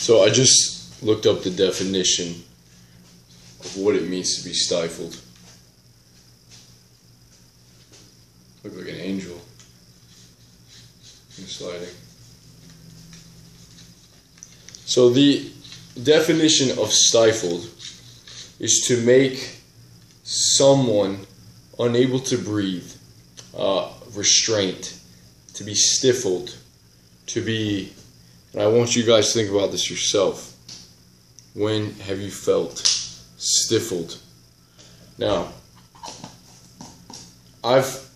So I just looked up the definition of what it means to be stifled. Look like an angel. Sliding. So the definition of stifled is to make someone unable to breathe, restraint, to be stifled, to be, and I want you guys to think about this yourself. When have you felt stifled? Now, I've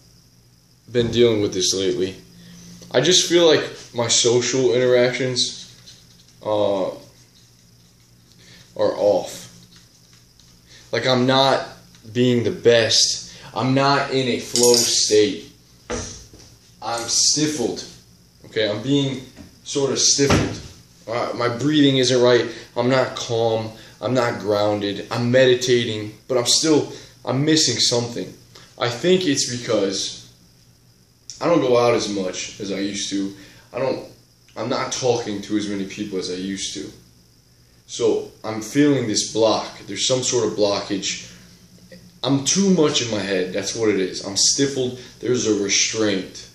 been dealing with this lately. I just feel like my social interactions are off. Like I'm not being the best. I'm not in a flow state. I'm stifled. Okay, I'm being sort of stifled. My breathing isn't right. I'm not calm. I'm not grounded. I'm meditating, but I'm missing something. I think it's because I don't go out as much as I used to. I'm not talking to as many people as I used to. So I'm feeling this block. There's some sort of blockage. I'm too much in my head. That's what it is. I'm stifled. There's a restraint.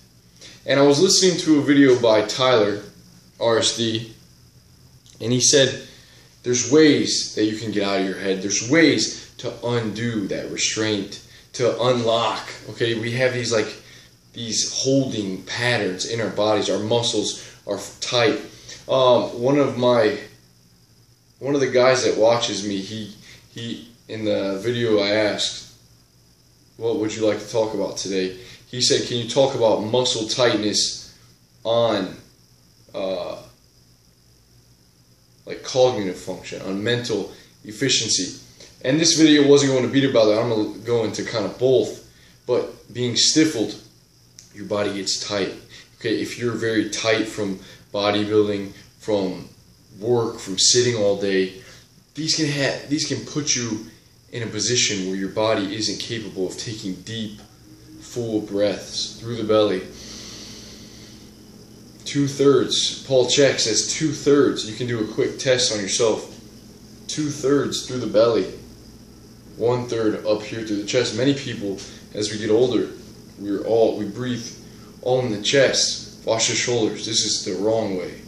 And I was listening to a video by Tyler, RSD, and he said there's ways that you can get out of your head. There's ways to undo that restraint, to unlock. Okay, we have these holding patterns in our bodies. Our muscles are tight. One of the guys that watches me, he in the video I asked, what would you like to talk about today? He said, can you talk about muscle tightness on like cognitive function, on mental efficiency? And this video wasn't going to be about that. I'm going to go into kind of both. But being stifled, your body gets tight. Okay, if you're very tight from bodybuilding, from work, from sitting all day, these can put you in a position where your body isn't capable of taking deep, full breaths through the belly. 2/3. Paul Chek says 2/3. You can do a quick test on yourself. 2/3 through the belly. 1/3 up here through the chest. Many people, as we get older, we breathe all in the chest. Wash your shoulders. This is the wrong way.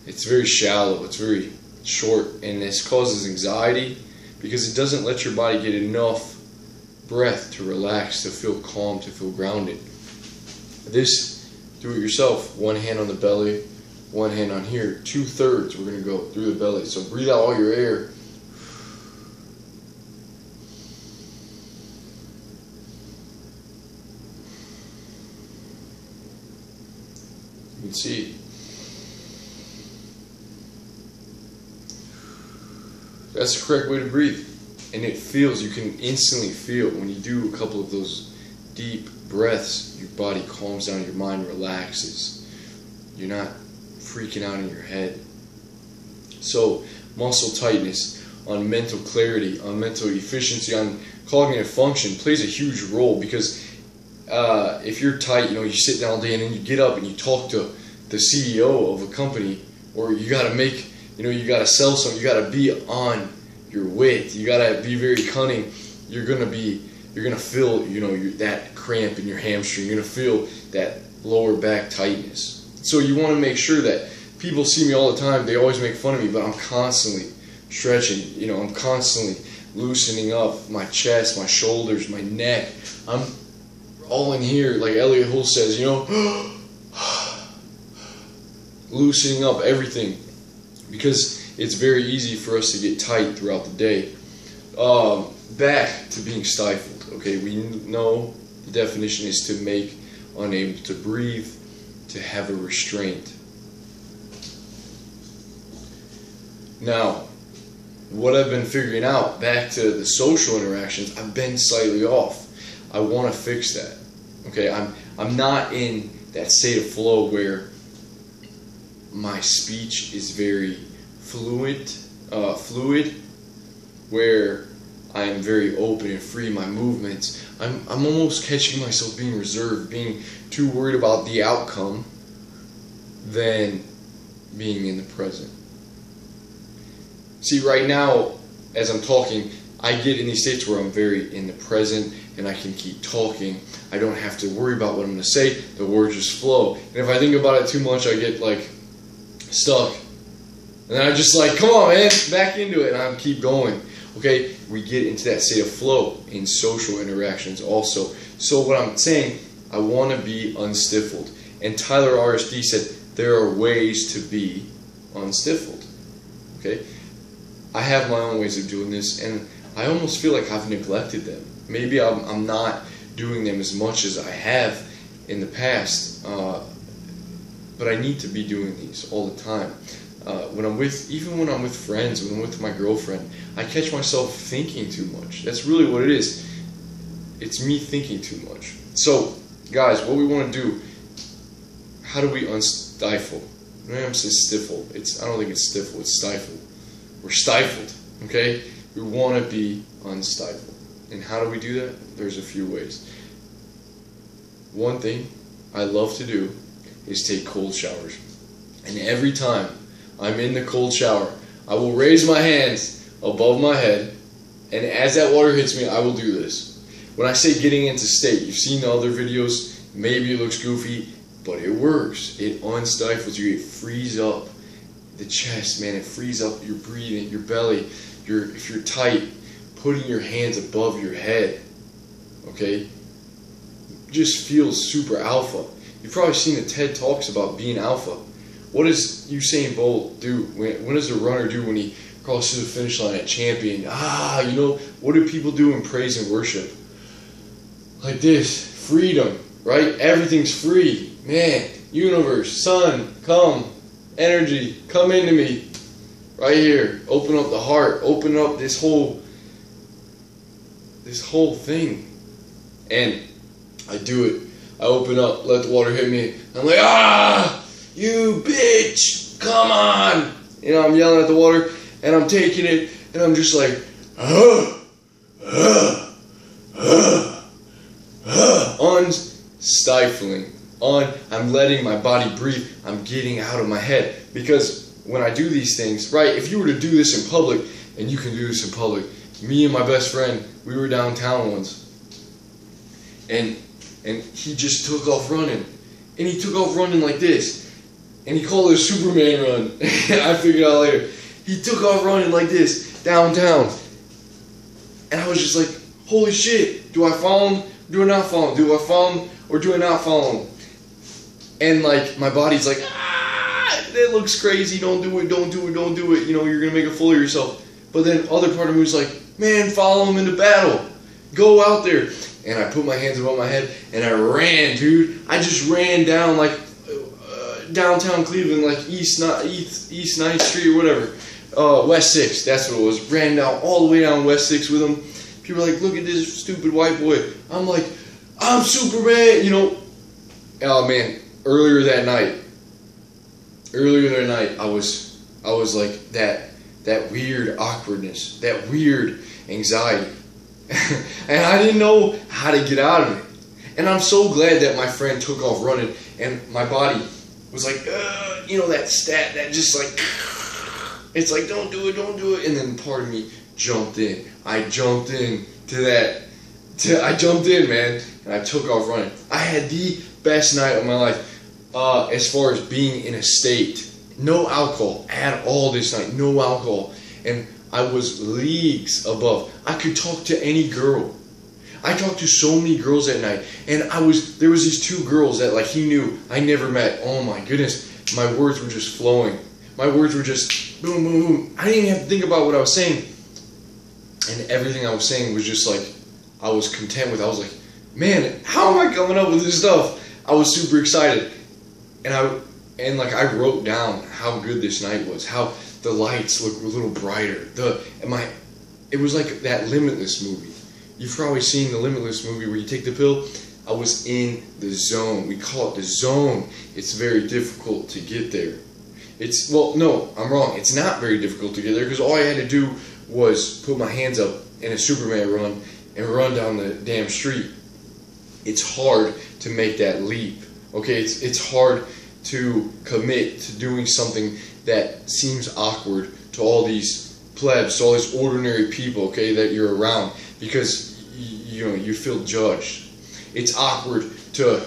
It's very shallow. It's very short, and this causes anxiety because it doesn't let your body get enough breath to relax, to feel calm, to feel grounded. This, do it yourself. One hand on the belly, one hand on here. 2/3 we're going to go through the belly. So breathe out all your air. You can see. That's the correct way to breathe. And it feels, you can instantly feel when you do a couple of those deep breaths, your body calms down, your mind relaxes. You're not freaking out in your head. So, muscle tightness, on mental clarity, on mental efficiency, on cognitive function plays a huge role because if you're tight, you sit down all day and then you get up and you talk to the CEO of a company, or you got to make, you got to sell something, you got to be on your wit, you got to be very cunning. You're going to feel, that cramp in your hamstring. You're going to feel that lower back tightness. So you want to make sure that people see me all the time. They always make fun of me, but I'm constantly stretching. I'm constantly loosening up my chest, my shoulders, my neck. I'm all in here, like Elliot Hull says, loosening up everything, because it's very easy for us to get tight throughout the day. Back to being stifled. Okay, we know the definition is to make unable to breathe, to have a restraint. Now, what I've been figuring out, back to the social interactions, I've been slightly off. I want to fix that. Okay, I'm not in that state of flow where my speech is very fluid, where I am very open and free in my movements. I'm almost catching myself being reserved, being too worried about the outcome than being in the present. See, right now, as I'm talking, I get in these states where I'm very in the present and I can keep talking. I don't have to worry about what I'm going to say. The words just flow. And if I think about it too much, I get like stuck. And then I just like, come on, man, back into it, and I keep going. Okay, we get into that state of flow in social interactions also. So what I'm saying, I want to be unstifled. And Tyler RSD said there are ways to be unstifled. Okay, I have my own ways of doing this, and I almost feel like I've neglected them. Maybe I'm not doing them as much as I have in the past, but I need to be doing these all the time. Even when I'm with friends, when I'm with my girlfriend, I catch myself thinking too much. That's really what it is. It's me thinking too much. So, guys, what we want to do, how do we unstifle? I'm saying stifle. I don't think it's stifle, it's stifle. We're stifled, okay? We want to be unstifled. And how do we do that? There's a few ways. One thing I love to do is take cold showers. And every time I'm in the cold shower, I will raise my hands above my head, and as that water hits me, I will do this. When I say getting into state, you've seen the other videos, maybe it looks goofy, but it works. It unstifles you. It frees up the chest, man. It frees up your breathing, your belly. If you're tight, putting your hands above your head, okay, just feels super alpha. You've probably seen the TED Talks about being alpha. What does Usain Bolt do? What does a runner do when he crosses the finish line at champion? You know, what do people do in praise and worship? Like this, freedom, right? Everything's free. Man, universe, sun, come, energy, come into me. Right here, open up the heart, open up this whole thing. And I do it. I open up, let the water hit me. I'm like, you bitch, come on. You know, I'm yelling at the water, and I'm taking it, and I'm just like, unstifling. I'm letting my body breathe. I'm getting out of my head. Because when I do these things, right, if you were to do this in public, and you can do this in public, me and my best friend, we were downtown once, and he just took off running. And he took off running like this. And he called it a Superman run. I figured out later. He took off running like this, downtown. And I was just like, holy shit, do I follow him? Do I not follow him? Do I follow him or do I not follow him? And like, my body's like, that looks crazy, don't do it, don't do it, don't do it. You know, you're going to make a fool of yourself. But then other part of me was like, man, follow him into battle. Go out there. And I put my hands above my head and I ran, dude. I just ran down like downtown Cleveland, like East 9th Street or whatever. West 6th, that's what it was. Ran down all the way down West 6th with him. People were like, look at this stupid white boy. I'm like, I'm Superman, you know. Oh man, earlier that night, I was like that weird awkwardness, that weird anxiety. And I didn't know how to get out of it. And I'm so glad that my friend took off running and my body was like, you know, that just like, it's like, don't do it, don't do it. And then part of me jumped in. I jumped in I jumped in, man, and I took off running. I had the best night of my life as far as being in a state. No alcohol at all this night, no alcohol. And I was leagues above. I could talk to any girl. I talked to so many girls that night, and there was these two girls that like he knew I never met. Oh my goodness, my words were just flowing. My words were just boom, boom, boom. I didn't even have to think about what I was saying, and everything I was saying was just like I was content with. I was like, man, how am I coming up with this stuff? I was super excited, and I wrote down how good this night was, how the lights looked a little brighter. It was like that Limitless movie. You've probably seen the Limitless movie where you take the pill. I was in the zone. We call it the zone. It's very difficult to get there. No, I'm wrong. It's not very difficult to get there because all I had to do was put my hands up in a Superman run and run down the damn street. It's hard to make that leap. Okay, it's hard to commit to doing something that seems awkward to all these plebs, to all these ordinary people, okay, that you're around, because you feel judged. It's awkward to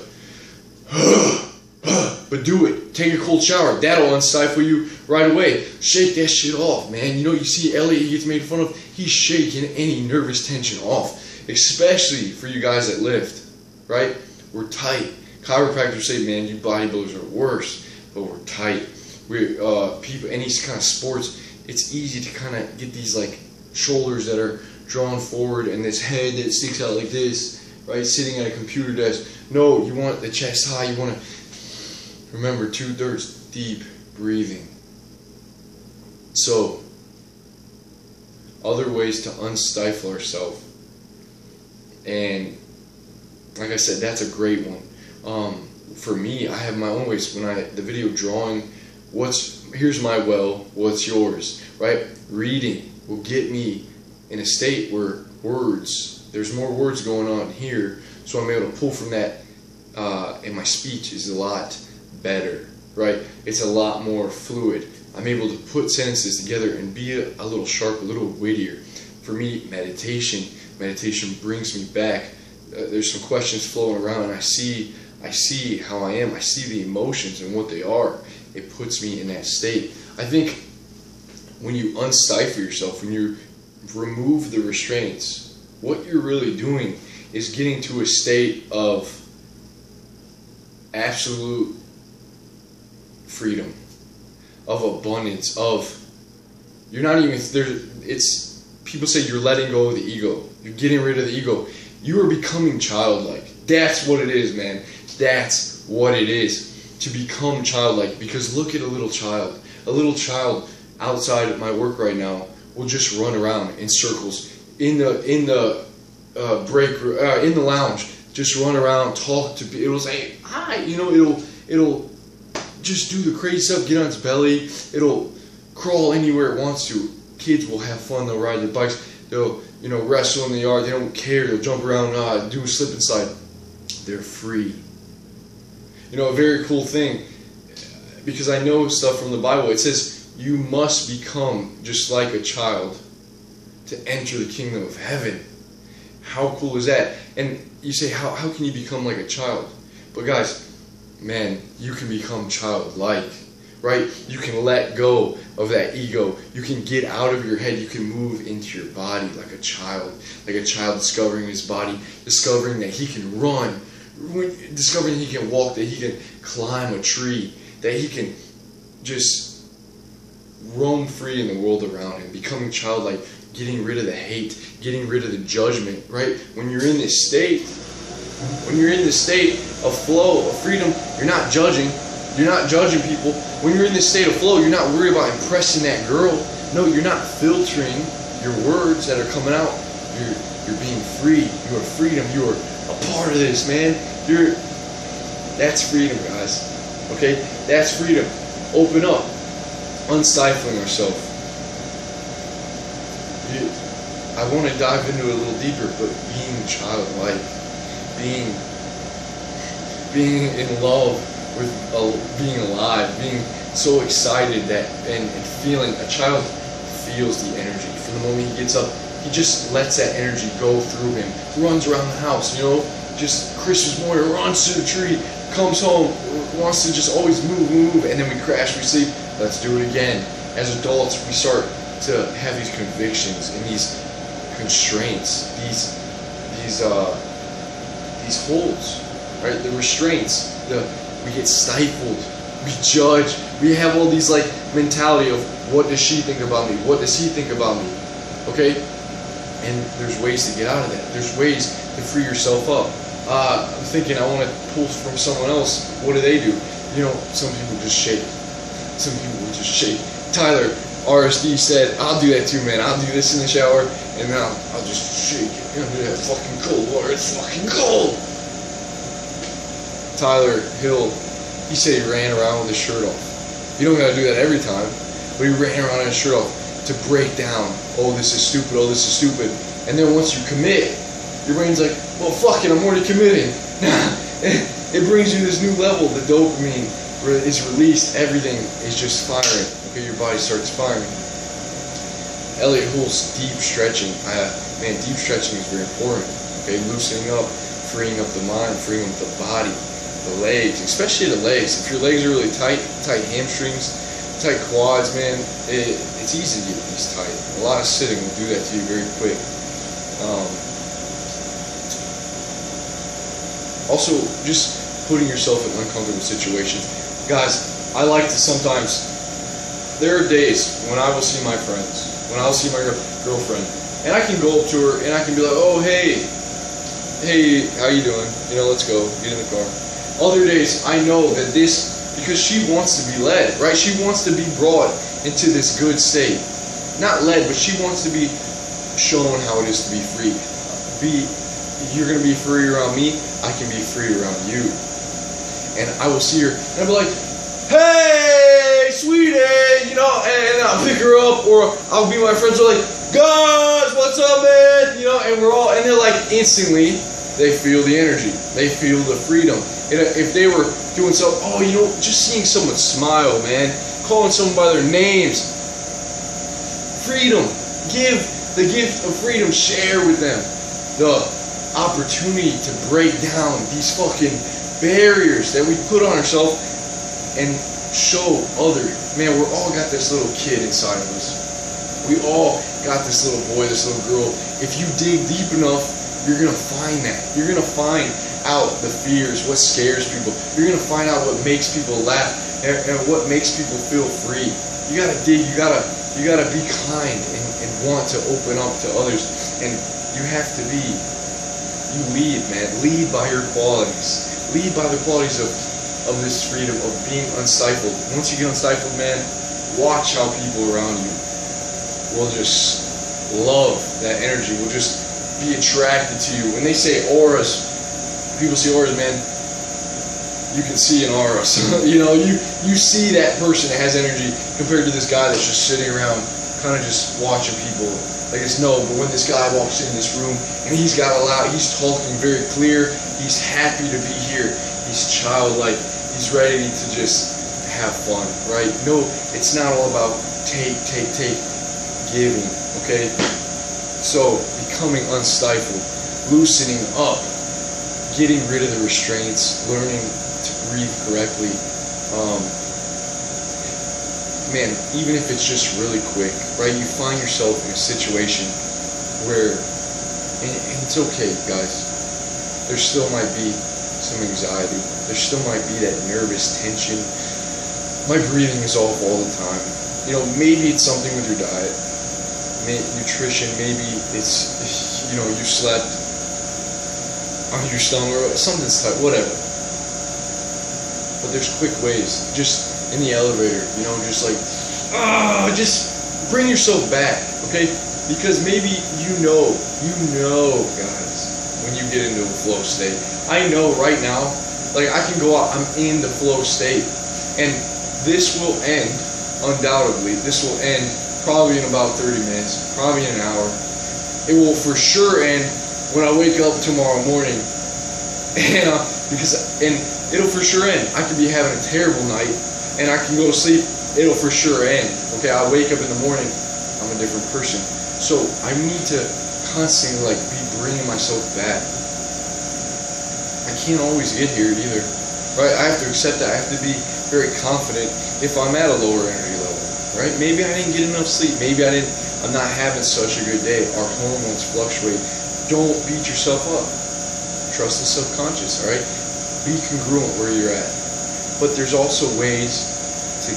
but do it. Take a cold shower. That'll unstifle you right away. Shake that shit off, man. You see Elliot, he gets made fun of. He's shaking any nervous tension off. Especially for you guys that lift, right? We're tight. Chiropractors say, man, you bodybuilders are worse, but we're tight. We're people, any kind of sports, it's easy to kind of get these like shoulders that are drawn forward and this head that sticks out like this, right? Sitting at a computer desk. No, you want the chest high. You want to remember 2/3 deep breathing. So, other ways to unstifle ourselves. And like I said, that's a great one. For me, I have my own ways. The video drawing, here's my well, what's yours, right? Reading will get me in a state where there's more words going on here, so I'm able to pull from that, and my speech is a lot better, right? It's a lot more fluid. I'm able to put sentences together and be a little sharp, a little wittier. For me, meditation brings me back. There's some questions flowing around, and I see how I am. I see the emotions and what they are. It puts me in that state. I think when you unstifle yourself, when you remove the restraints, what you're really doing is getting to a state of absolute freedom, of abundance, you're not even there. People say you're letting go of the ego. You're getting rid of the ego. You are becoming childlike. That's what it is, man. That's what it is, to become childlike. Because look at a little child. A little child outside at my work right now will just run around in circles in the break room, in the lounge. Just run around, talk to people. It'll say hi. It'll just do the crazy stuff. Get on its belly. It'll crawl anywhere it wants to. Kids will have fun. They'll ride their bikes. They'll wrestle in the yard. They don't care. They'll jump around, do a slip and slide. They're free. A very cool thing, because I know stuff from the Bible. It says you must become just like a child to enter the kingdom of heaven. How cool is that? And you say, how can you become like a child? But guys, man, you can become childlike, right? You can let go of that ego. You can get out of your head. You can move into your body like a child discovering his body, discovering that he can run, discovering he can walk, that he can climb a tree, that he can just roam free in the world around him, becoming childlike, getting rid of the hate, getting rid of the judgment, right? When you're in this state of flow, of freedom, you're not judging. You're not judging people. When you're in this state of flow, you're not worried about impressing that girl. No, you're not filtering your words that are coming out. You're being free. You are freedom. You are a part of this, man. That's freedom, guys. Okay? That's freedom. Open up. Unstifling ourselves. I want to dive into it a little deeper, but being childlike, being in love with being alive, being so excited and feeling. A child feels the energy. From the moment he gets up, he just lets that energy go through him. Runs around the house, just Christmas morning, runs to the tree, comes home, wants to just always move, and then we crash, we sleep. Let's do it again. As adults, we start to have these convictions and these constraints, these holds, right? The restraints, we get stifled, we judge, we have all these mentality of what does she think about me? What does he think about me? Okay? And there's ways to get out of that. There's ways to free yourself up. I'm thinking I want to pull from someone else. What do? Some people just shake. Some people will just shake. Tyler, RSD said, I'll do that too, man. I'll do this in the shower, and then I'll just shake it. I'm gonna do that fucking cold water. It's fucking cold. Tyler Hill, he said he ran around with his shirt off. You don't gotta do that every time, but he ran around with his shirt off to break down. Oh, this is stupid. Oh, this is stupid. And then once you commit, your brain's like, well, fuck it. I'm already committed. It brings you this new level. The dopamine is released, everything is just firing. Okay, your body starts firing. Elliot Hull's deep stretching. Man, deep stretching is very important. Okay, loosening up, freeing up the mind, freeing up the body, the legs, especially the legs. If your legs are really tight, tight hamstrings, tight quads, man, it's easy to get these tight. A lot of sitting will do that to you very quick. Also, just putting yourself in uncomfortable situations. Guys, I like to sometimes, there are days when I will see my friends, when I'll see my girlfriend, and I can go up to her and I can be like, oh, hey, how you doing? You know, let's go, get in the car. Other days, I know that because she wants to be led, right? She wants to be brought into this good state. Not led, but she wants to be shown how it is to be free. You're going to be free around me, I can be free around you. And I will see her, and I'll be like, hey, sweetie, you know, and I'll pick her up, or I'll be my friends, are like, guys, what's up, man? You know, and they're like, instantly, they feel the energy, they feel the freedom. And if they were doing something, oh, you know, just seeing someone smile, man, calling someone by their names, freedom, give the gift of freedom, share with them the opportunity to break down these fucking barriers that we put on ourselves and show others. Man, we're all got this little kid inside of us. We all got this little boy, this little girl. If you dig deep enough, you're going to find that. You're going to find out the fears, what scares people. You're going to find out what makes people laugh and what makes people feel free. You got to dig, you got to be kind and want to open up to others. And you have to be, you lead, man. Lead by your qualities. Lead by the qualities of this freedom, of being unstifled. Once you get unstifled, man, watch how people around you will just love that energy, will just be attracted to you. When they say auras, people see auras, man, you can see an aura. So, you know, you see that person that has energy compared to this guy that's just sitting around kind of just watching people. Like it's no, but when this guy walks in this room and he's got a lot, he's talking very clear, he's happy to be here, he's childlike, he's ready to just have fun, right? No, it's not all about take, giving, okay? So, becoming unstifled, loosening up, getting rid of the restraints, learning to breathe correctly. Man, even if it's just really quick, right? You find yourself in a situation where, and it's okay, guys, there still might be some anxiety. There still might be that nervous tension. My breathing is off all the time. You know, maybe it's something with your diet, nutrition, maybe it's, you know, you slept on your stomach or something's tight, whatever. But there's quick ways, just in the elevator, you know, just like, just bring yourself back, okay? Because maybe you know, guys, when you get into a flow state. I know right now, like I can go out, I'm in the flow state, and this will end, undoubtedly, this will end probably in about 30 minutes, probably in an hour. It will for sure end when I wake up tomorrow morning, and it'll for sure end. I could be having a terrible night, and I can go to sleep, it'll for sure end. Okay, I wake up in the morning, I'm a different person. So I need to constantly like be bringing myself back. I can't always get here either, right? I have to accept that. I have to be very confident if I'm at a lower energy level, right? Maybe I didn't get enough sleep. Maybe I'm not having such a good day. Our hormones fluctuate. Don't beat yourself up. Trust the subconscious, all right? Be congruent where you're at. But there's also ways to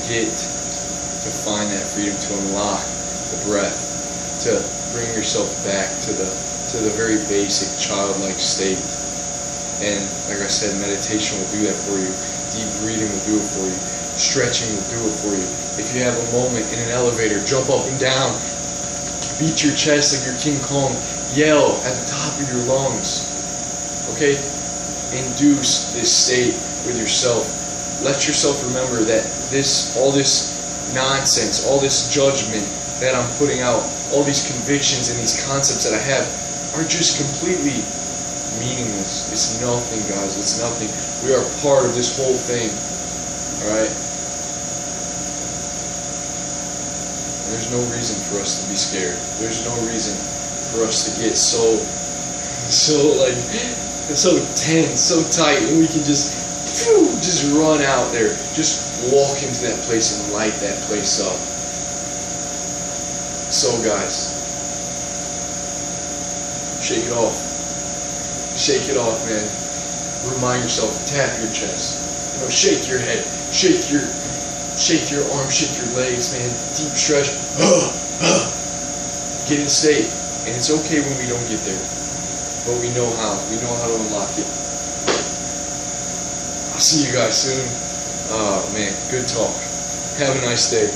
find that freedom, to unlock the breath, to bring yourself back to the very basic childlike state. And like I said, meditation will do that for you. Deep breathing will do it for you. Stretching will do it for you. If you have a moment in an elevator, jump up and down, beat your chest like you're King Kong, yell at the top of your lungs. Okay? Induce this state with yourself. Let yourself remember that all this nonsense, all this judgment that I'm putting out, all these convictions and these concepts that I have are just completely meaningless. It's nothing, guys. It's nothing. We are part of this whole thing. Alright? There's no reason for us to be scared. There's no reason for us to get so tense, so tight, and we can just run out there, just walk into that place and light that place up. So guys, shake it off. Shake it off, man. Remind yourself, tap your chest. You know, shake your head, shake your arms, shake your legs, man. Deep stretch. Get in state. And it's okay when we don't get there. But we know how. We know how to unlock it. I'll see you guys soon. Oh man, good talk. Have a nice day.